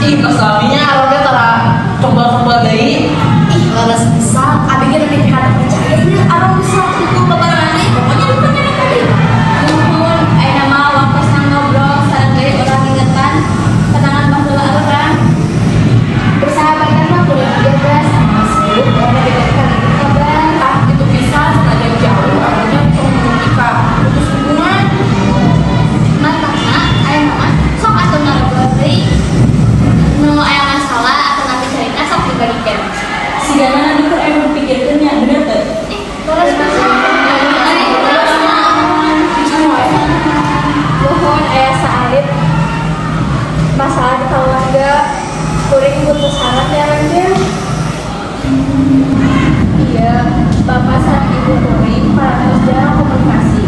Ih, kesuaminya arwahnya tara kembal-kembal dari. Ih, leles bisa. Abignya lebih pihak percayanya. Arwah bisa itu lebarannya. Pokoknya depannya tadi. Nuhun, ayeuna mah waktu ngobrol sareng deui urang ingetan kenangan baheula urang. Bersahabatan mah kudu dijaga sama sibuk dan deket-deket kabar. Ah, itu bisa sengaja jauh arwahnya cuma menikah putus hubungan. Mantapna ayeuna mah sok atuh ngarobrol deui. Nu aya masalah atau nanti cerita sok dibagikeun. Sigana nanti tuh emang pikirkannya bener tuh. Terus Mohon ayah saalit. Masalah di keluarga. Kuring butuh saran ya Raja. Iya, Bapak sama Ibu Kuring para jarang komunikasi.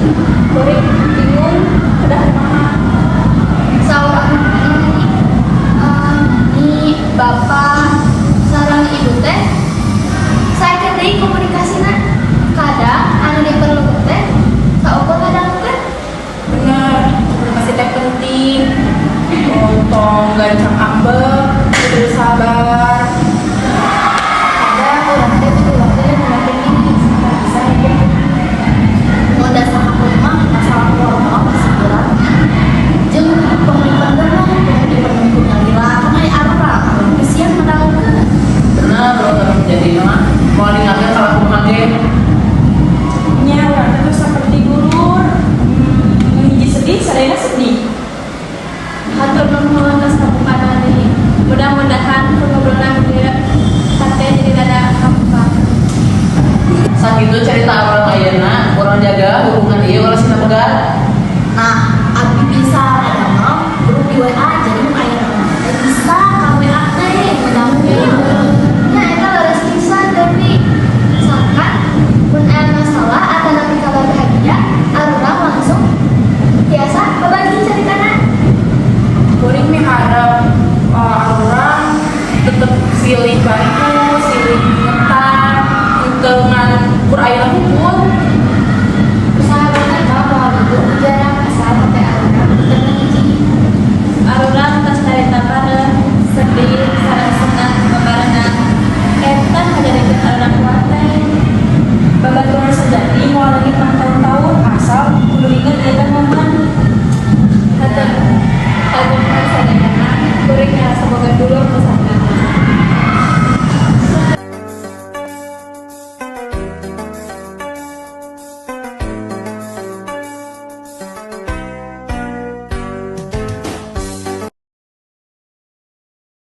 Kuring bingung kedah kemana. saur ini bapak sareng ibu teh saya deui komunikasina kadang anu diperlukeun teh saukur ngadangkeun. Bener, komunikasi teh penting. Tong gancang ambek, kudu sabar. Ada orang teh butuh waktu yang mengatur ini sampai bisa hidup. Mun dasar hakun mah masalah keluarga masih berat. Jeung pemilihan geus dipenuhi ku Nabila kan aya arah kesian menangkeun. Bener, bener jadi mah. Mau diingatkan salah kumaha ge. Nya orang itu seperti gurur. Hiji sedih, sadayana sedih. Hatur nuhun atas kabupaten ini. Mudah-mudahan ngobrolna dieu teh jadi rada hampa. Sakitu cerita orang ayeuna, urang jaga hubungan ieu urang sina pegat. Nah, abi bisa ada mau grup di WA jadi mun aya nama teh bisa ka WA teh mudah-mudahan. Nah, eta leres pisan tapi misalkan mun aya masalah atau nanti kabar bahagia, arurang langsung biasa berbagi ceritana. Kuring miharep orang tetep silih bantu, silih ngetan, dengan kurang hukum. Persahabatan bapak ibu jarang asal sampai arurang terbenci. Arurang tas carita bareng, sedih, sareng senang, bebarengan. Eta ngajarekeun arurang kuat teh. Babaturan sejati mau lagi tahun-tahun asal kudu inget eta momen. Hatur. Hatur sadayana kuring ngarasa boga dulur nu